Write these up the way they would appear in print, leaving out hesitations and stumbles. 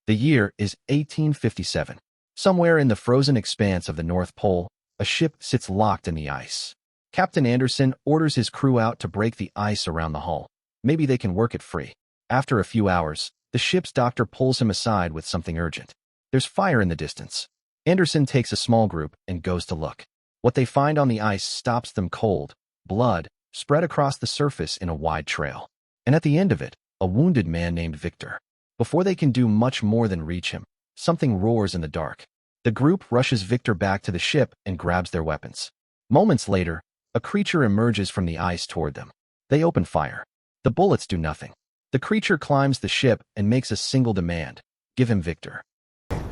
The year is 1857. Somewhere in the frozen expanse of the North Pole, a ship sits locked in the ice. Captain Anderson orders his crew out to break the ice around the hull. Maybe they can work it free. After a few hours, the ship's doctor pulls him aside with something urgent. There's fire in the distance. Anderson takes a small group and goes to look. What they find on the ice stops them cold. Blood spread across the surface in a wide trail. And at the end of it, a wounded man named Victor. Before they can do much more than reach him, something roars in the dark. The group rushes Victor back to the ship and grabs their weapons. Moments later, a creature emerges from the ice toward them. They open fire. The bullets do nothing. The creature climbs the ship and makes a single demand. Give him Victor.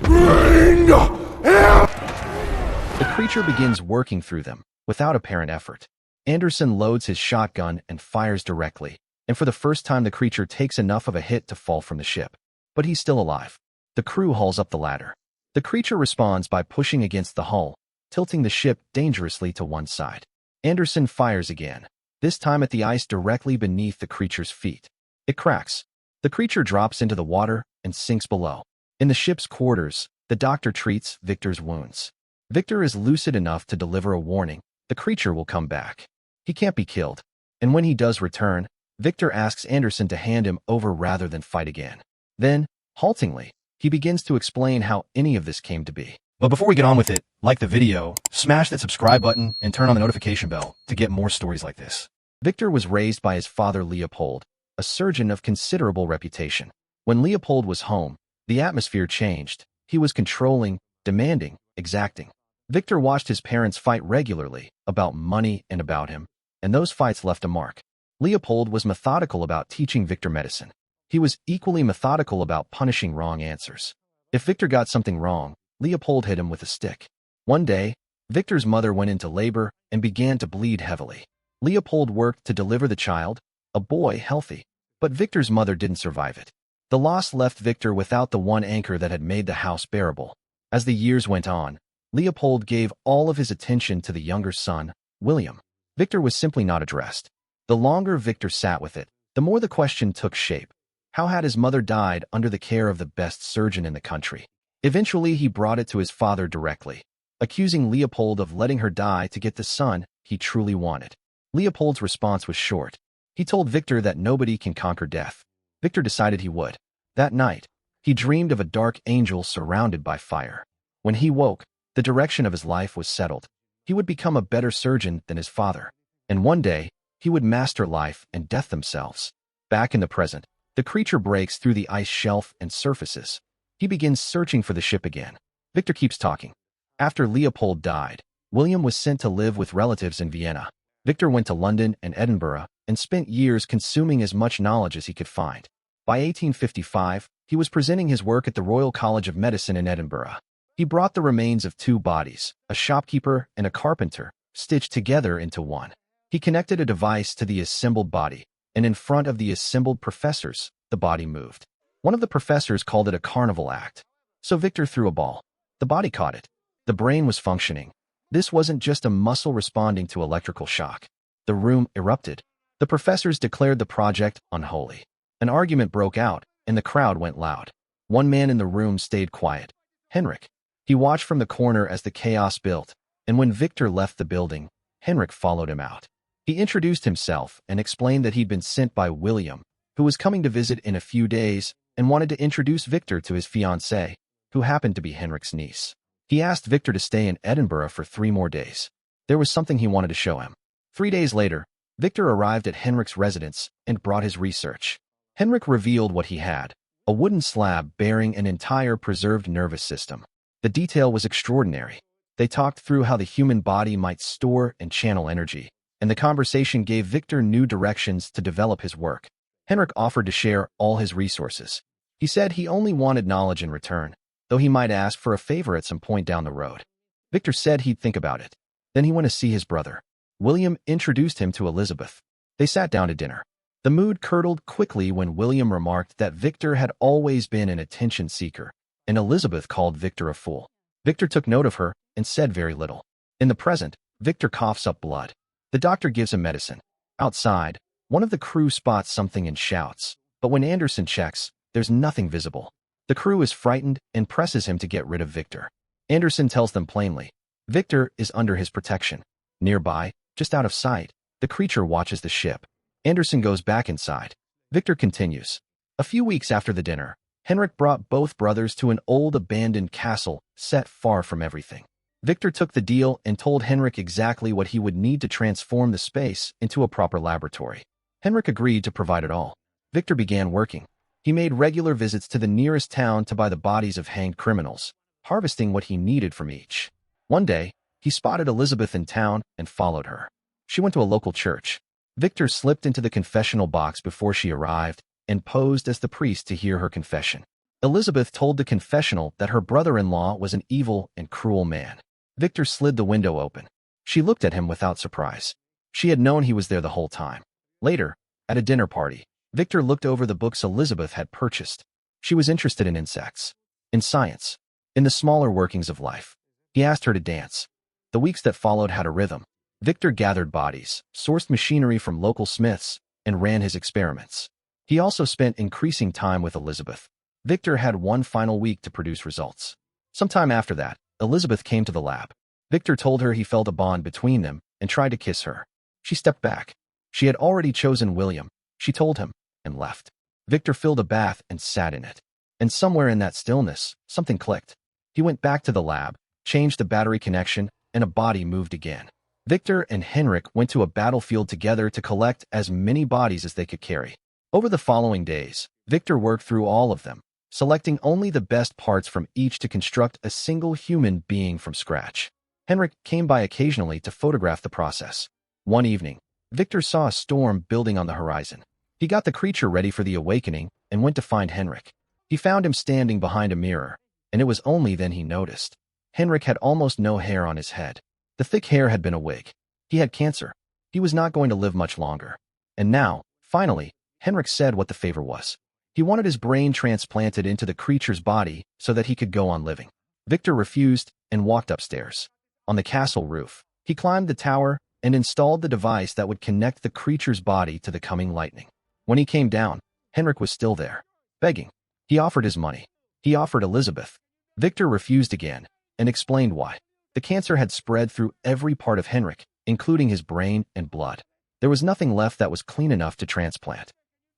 Bring him! The creature begins working through them, without apparent effort. Anderson loads his shotgun and fires directly, and for the first time the creature takes enough of a hit to fall from the ship. But he's still alive. The crew hauls up the ladder. The creature responds by pushing against the hull, tilting the ship dangerously to one side. Anderson fires again, this time at the ice directly beneath the creature's feet. It cracks. The creature drops into the water and sinks below. In the ship's quarters, the doctor treats Victor's wounds. Victor is lucid enough to deliver a warning. The creature will come back. He can't be killed. And when he does return, Victor asks Anderson to hand him over rather than fight again. Then, haltingly, he begins to explain how any of this came to be. But before we get on with it, like the video, smash that subscribe button, and turn on the notification bell to get more stories like this. Victor was raised by his father Leopold, a surgeon of considerable reputation. When Leopold was home, the atmosphere changed. He was controlling, demanding, exacting. Victor watched his parents fight regularly, about money and about him, and those fights left a mark. Leopold was methodical about teaching Victor medicine. He was equally methodical about punishing wrong answers. If Victor got something wrong, Leopold hit him with a stick. One day, Victor's mother went into labor and began to bleed heavily. Leopold worked to deliver the child, a boy healthy, but Victor's mother didn't survive it. The loss left Victor without the one anchor that had made the house bearable. As the years went on, Leopold gave all of his attention to the younger son, William. Victor was simply not addressed. The longer Victor sat with it, the more the question took shape. How had his mother died under the care of the best surgeon in the country? Eventually, he brought it to his father directly, accusing Leopold of letting her die to get the son he truly wanted. Leopold's response was short. He told Victor that nobody can conquer death. Victor decided he would. That night, he dreamed of a dark angel surrounded by fire. When he woke, the direction of his life was settled. He would become a better surgeon than his father. And one day, he would master life and death themselves. Back in the present, the creature breaks through the ice shelf and surfaces. He begins searching for the ship again. Victor keeps talking. After Leopold died, William was sent to live with relatives in Vienna. Victor went to London and Edinburgh and spent years consuming as much knowledge as he could find. By 1855, he was presenting his work at the Royal College of Medicine in Edinburgh. He brought the remains of two bodies, a shopkeeper and a carpenter, stitched together into one. He connected a device to the assembled body, and in front of the assembled professors, the body moved. One of the professors called it a carnival act. So Victor threw a ball. The body caught it. The brain was functioning. This wasn't just a muscle responding to electrical shock. The room erupted. The professors declared the project unholy. An argument broke out, and the crowd went loud. One man in the room stayed quiet. Henrich. He watched from the corner as the chaos built, and when Victor left the building, Henrich followed him out. He introduced himself and explained that he'd been sent by William, who was coming to visit in a few days, and wanted to introduce Victor to his fiancée, who happened to be Henrich's niece. He asked Victor to stay in Edinburgh for 3 more days. There was something he wanted to show him. 3 days later, Victor arrived at Henrich's residence and brought his research. Henrich revealed what he had, a wooden slab bearing an entire preserved nervous system. The detail was extraordinary. They talked through how the human body might store and channel energy, and the conversation gave Victor new directions to develop his work. Henrich offered to share all his resources. He said he only wanted knowledge in return, though he might ask for a favor at some point down the road. Victor said he'd think about it. Then he went to see his brother. William introduced him to Elizabeth. They sat down to dinner. The mood curdled quickly when William remarked that Victor had always been an attention seeker, and Elizabeth called Victor a fool. Victor took note of her and said very little. In the present, Victor coughs up blood. The doctor gives him medicine. Outside, one of the crew spots something and shouts, but when Anderson checks, there's nothing visible. The crew is frightened and presses him to get rid of Victor. Anderson tells them plainly, Victor is under his protection. Nearby, just out of sight, the creature watches the ship. Anderson goes back inside. Victor continues. A few weeks after the dinner, Henrich brought both brothers to an old abandoned castle set far from everything. Victor took the deal and told Henrich exactly what he would need to transform the space into a proper laboratory. Henrich agreed to provide it all. Victor began working. He made regular visits to the nearest town to buy the bodies of hanged criminals, harvesting what he needed from each. One day, he spotted Elizabeth in town and followed her. She went to a local church. Victor slipped into the confessional box before she arrived and posed as the priest to hear her confession. Elizabeth told the confessional that her brother-in-law was an evil and cruel man. Victor slid the window open. She looked at him without surprise. She had known he was there the whole time. Later, at a dinner party, Victor looked over the books Elizabeth had purchased. She was interested in insects, in science, in the smaller workings of life. He asked her to dance. The weeks that followed had a rhythm. Victor gathered bodies, sourced machinery from local smiths, and ran his experiments. He also spent increasing time with Elizabeth. Victor had one final week to produce results. Sometime after that, Elizabeth came to the lab. Victor told her he felt a bond between them and tried to kiss her. She stepped back. She had already chosen William, she told him, and left. Victor filled a bath and sat in it. And somewhere in that stillness, something clicked. He went back to the lab, changed the battery connection, and a body moved again. Victor and Henrich went to a battlefield together to collect as many bodies as they could carry. Over the following days, Victor worked through all of them, selecting only the best parts from each to construct a single human being from scratch. Henrich came by occasionally to photograph the process. One evening, Victor saw a storm building on the horizon. He got the creature ready for the awakening and went to find Henrich. He found him standing behind a mirror, and it was only then he noticed. Henrich had almost no hair on his head. The thick hair had been a wig. He had cancer. He was not going to live much longer. And now, finally, Henrich said what the favor was. He wanted his brain transplanted into the creature's body so that he could go on living. Victor refused and walked upstairs. On the castle roof, he climbed the tower and installed the device that would connect the creature's body to the coming lightning. When he came down, Henrich was still there, begging. He offered his money. He offered Elizabeth. Victor refused again and explained why. The cancer had spread through every part of Henrich, including his brain and blood. There was nothing left that was clean enough to transplant.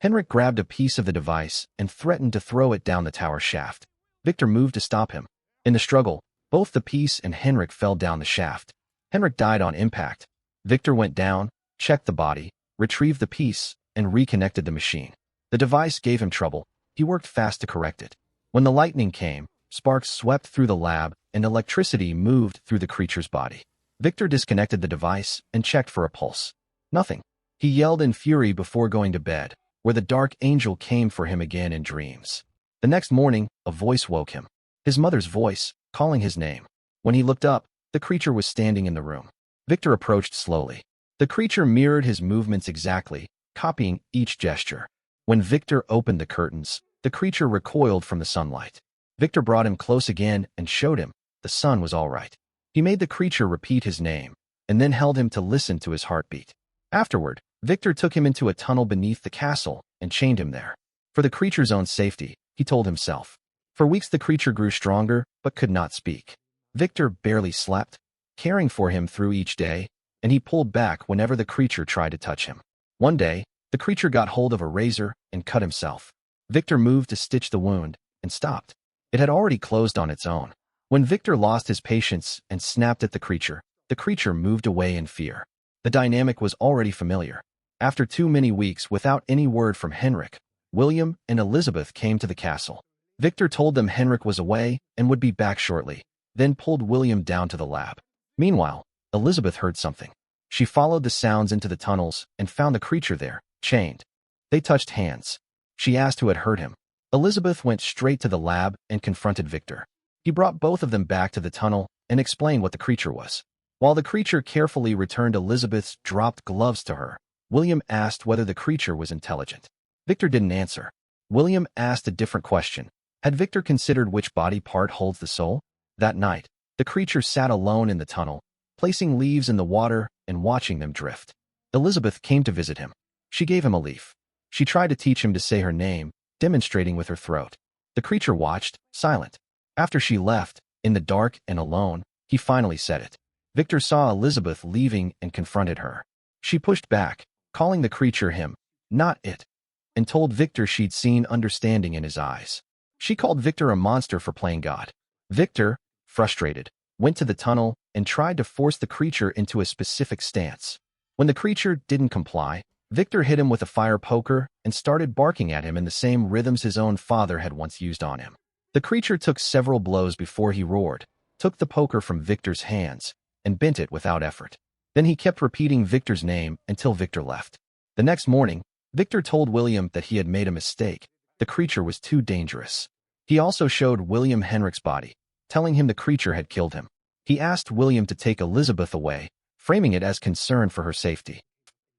Henrich grabbed a piece of the device and threatened to throw it down the tower shaft. Victor moved to stop him. In the struggle, both the piece and Henrich fell down the shaft. Henrich died on impact. Victor went down, checked the body, retrieved the piece, and reconnected the machine. The device gave him trouble. He worked fast to correct it. When the lightning came, sparks swept through the lab and electricity moved through the creature's body. Victor disconnected the device and checked for a pulse. Nothing. He yelled in fury before going to bed, where the dark angel came for him again in dreams. The next morning, a voice woke him. His mother's voice, calling his name. When he looked up, the creature was standing in the room. Victor approached slowly. The creature mirrored his movements exactly, copying each gesture. When Victor opened the curtains, the creature recoiled from the sunlight. Victor brought him close again and showed him the sun was all right. He made the creature repeat his name, and then held him to listen to his heartbeat. Afterward, Victor took him into a tunnel beneath the castle and chained him there. For the creature's own safety, he told himself. For weeks the creature grew stronger, but could not speak. Victor barely slept, caring for him through each day, and he pulled back whenever the creature tried to touch him. One day, the creature got hold of a razor and cut himself. Victor moved to stitch the wound, and stopped. It had already closed on its own. When Victor lost his patience and snapped at the creature moved away in fear. The dynamic was already familiar. After too many weeks without any word from Henrich, William and Elizabeth came to the castle. Victor told them Henrich was away and would be back shortly, then pulled William down to the lab. Meanwhile, Elizabeth heard something. She followed the sounds into the tunnels and found the creature there, chained. They touched hands. She asked who had hurt him. Elizabeth went straight to the lab and confronted Victor. He brought both of them back to the tunnel and explained what the creature was. While the creature carefully returned Elizabeth's dropped gloves to her, William asked whether the creature was intelligent. Victor didn't answer. William asked a different question. Had Victor considered which body part holds the soul? That night, the creature sat alone in the tunnel, placing leaves in the water and watching them drift. Elizabeth came to visit him. She gave him a leaf. She tried to teach him to say her name, demonstrating with her throat. The creature watched, silent. After she left, in the dark and alone, he finally said it. Victor saw Elizabeth leaving and confronted her. She pushed back, calling the creature him, not it, and told Victor she'd seen understanding in his eyes. She called Victor a monster for playing God. Victor, frustrated, went to the tunnel and tried to force the creature into a specific stance. When the creature didn't comply, Victor hit him with a fire poker and started barking at him in the same rhythms his own father had once used on him. The creature took several blows before he roared, took the poker from Victor's hands, and bent it without effort. Then he kept repeating Victor's name until Victor left. The next morning, Victor told William that he had made a mistake. The creature was too dangerous. He also showed William Henrich's body, telling him the creature had killed him. He asked William to take Elizabeth away, framing it as concern for her safety.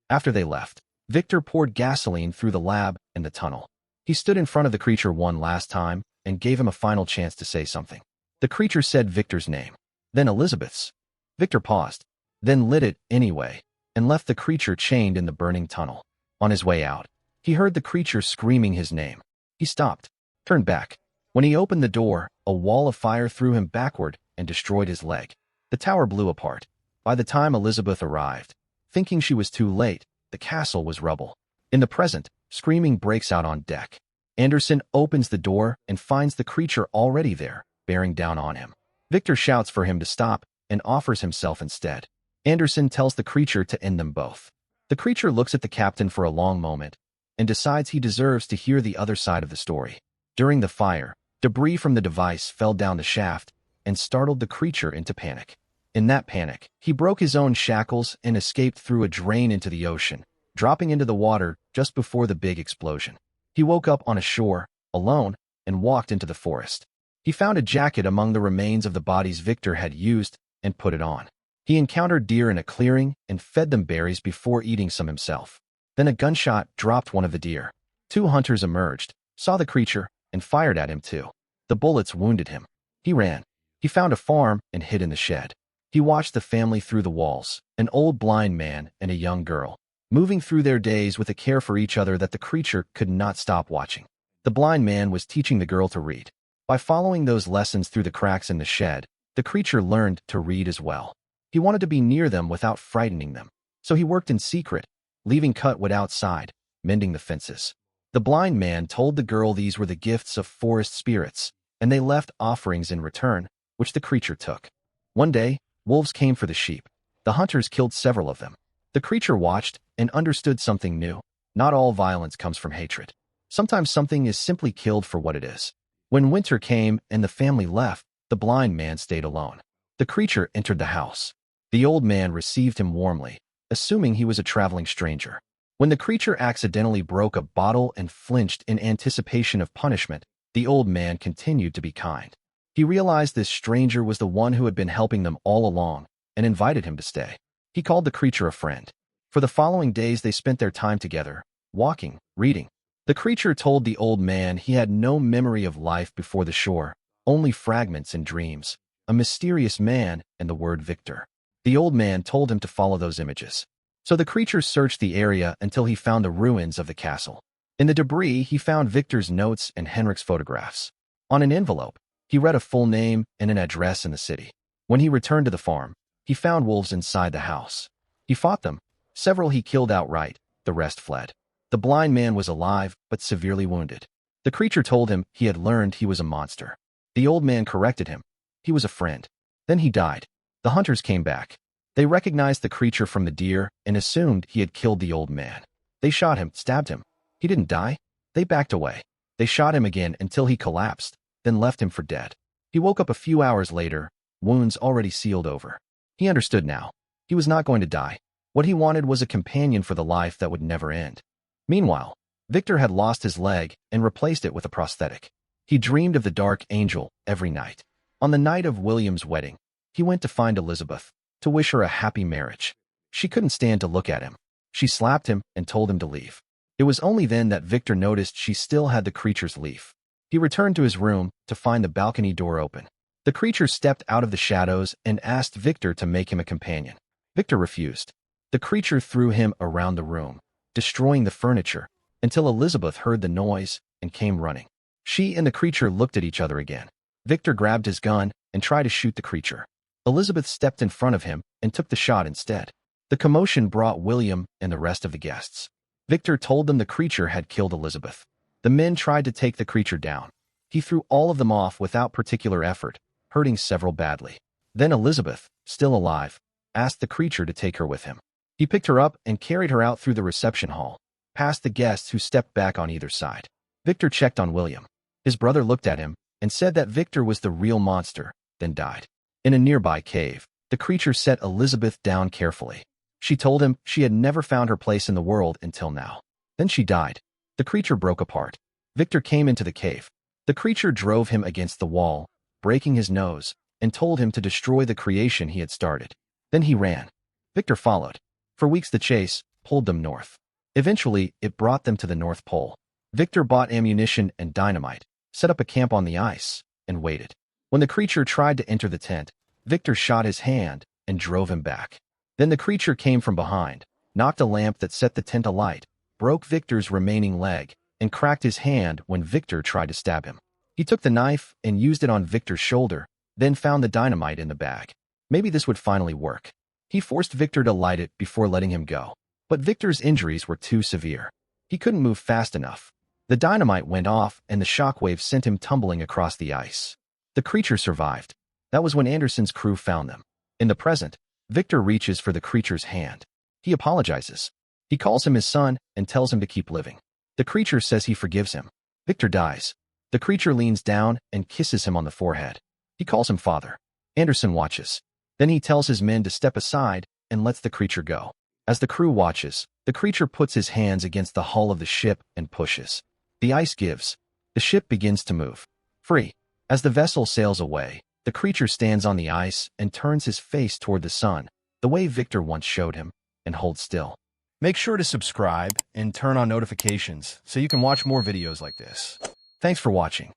After they left, Victor poured gasoline through the lab and the tunnel. He stood in front of the creature one last time and gave him a final chance to say something. The creature said Victor's name, then Elizabeth's. Victor paused, then lit it anyway, and left the creature chained in the burning tunnel. On his way out, he heard the creature screaming his name. He stopped, turned back. When he opened the door, a wall of fire threw him backward and destroyed his leg. The tower blew apart. By the time Elizabeth arrived, thinking she was too late, the castle was rubble. In the present, screaming breaks out on deck. Anderson opens the door and finds the creature already there, bearing down on him. Victor shouts for him to stop and offers himself instead. Anderson tells the creature to end them both. The creature looks at the captain for a long moment and decides he deserves to hear the other side of the story. During the fire, debris from the device fell down the shaft and startled the creature into panic. In that panic, he broke his own shackles and escaped through a drain into the ocean, dropping into the water just before the big explosion. He woke up on a shore, alone, and walked into the forest. He found a jacket among the remains of the bodies Victor had used and put it on. He encountered deer in a clearing and fed them berries before eating some himself. Then a gunshot dropped one of the deer. 2 hunters emerged, saw the creature, and fired at him too. The bullets wounded him. He ran. He found a farm and hid in the shed. He watched the family through the walls, an old blind man and a young girl, moving through their days with a care for each other that the creature could not stop watching. The blind man was teaching the girl to read. By following those lessons through the cracks in the shed, the creature learned to read as well. He wanted to be near them without frightening them, so he worked in secret, leaving cutwood outside, mending the fences. The blind man told the girl these were the gifts of forest spirits, and they left offerings in return, which the creature took. One day, wolves came for the sheep. The hunters killed several of them. The creature watched and understood something new. Not all violence comes from hatred. Sometimes something is simply killed for what it is. When winter came and the family left, the blind man stayed alone. The creature entered the house. The old man received him warmly, assuming he was a traveling stranger. When the creature accidentally broke a bottle and flinched in anticipation of punishment, the old man continued to be kind. He realized this stranger was the one who had been helping them all along and invited him to stay. He called the creature a friend. For the following days they spent their time together, walking, reading. The creature told the old man he had no memory of life before the shore, only fragments and dreams, a mysterious man and the word Victor. The old man told him to follow those images. So the creature searched the area until he found the ruins of the castle. In the debris, he found Victor's notes and Henrich's photographs. On an envelope, he read a full name and an address in the city. When he returned to the farm, he found wolves inside the house. He fought them. Several he killed outright, the rest fled. The blind man was alive, but severely wounded. The creature told him he had learned he was a monster. The old man corrected him. He was a friend. Then he died. The hunters came back. They recognized the creature from the deer and assumed he had killed the old man. They shot him, stabbed him. He didn't die. They backed away. They shot him again until he collapsed, then left him for dead. He woke up a few hours later, wounds already sealed over. He understood now. He was not going to die. What he wanted was a companion for the life that would never end. Meanwhile, Victor had lost his leg and replaced it with a prosthetic. He dreamed of the dark angel every night. On the night of William's wedding, he went to find Elizabeth, to wish her a happy marriage. She couldn't stand to look at him. She slapped him and told him to leave. It was only then that Victor noticed she still had the creature's leaf. He returned to his room to find the balcony door open. The creature stepped out of the shadows and asked Victor to make him a companion. Victor refused. The creature threw him around the room, destroying the furniture, until Elizabeth heard the noise and came running. She and the creature looked at each other again. Victor grabbed his gun and tried to shoot the creature. Elizabeth stepped in front of him and took the shot instead. The commotion brought William and the rest of the guests. Victor told them the creature had killed Elizabeth. The men tried to take the creature down. He threw all of them off without particular effort, hurting several badly. Then Elizabeth, still alive, asked the creature to take her with him. He picked her up and carried her out through the reception hall, past the guests who stepped back on either side. Victor checked on William. His brother looked at him and said that Victor was the real monster, then died. In a nearby cave, the creature set Elizabeth down carefully. She told him she had never found her place in the world until now. Then she died. The creature broke apart. Victor came into the cave. The creature drove him against the wall, breaking his nose, and told him to destroy the creation he had started. Then he ran. Victor followed. For weeks the chase pulled them north. Eventually, it brought them to the North Pole. Victor bought ammunition and dynamite, set up a camp on the ice, and waited. When the creature tried to enter the tent, Victor shot his hand and drove him back. Then the creature came from behind, knocked a lamp that set the tent alight, broke Victor's remaining leg, and cracked his hand when Victor tried to stab him. He took the knife and used it on Victor's shoulder, then found the dynamite in the bag. Maybe this would finally work. He forced Victor to light it before letting him go. But Victor's injuries were too severe. He couldn't move fast enough. The dynamite went off and the shockwave sent him tumbling across the ice. The creature survived. That was when Anderson's crew found them. In the present, Victor reaches for the creature's hand. He apologizes. He calls him his son and tells him to keep living. The creature says he forgives him. Victor dies. The creature leans down and kisses him on the forehead. He calls him father. Anderson watches. Then he tells his men to step aside and lets the creature go. As the crew watches, the creature puts his hands against the hull of the ship and pushes. The ice gives. The ship begins to move. Free. As the vessel sails away, the creature stands on the ice and turns his face toward the sun, the way Victor once showed him, and holds still. Make sure to subscribe and turn on notifications so you can watch more videos like this. Thanks for watching.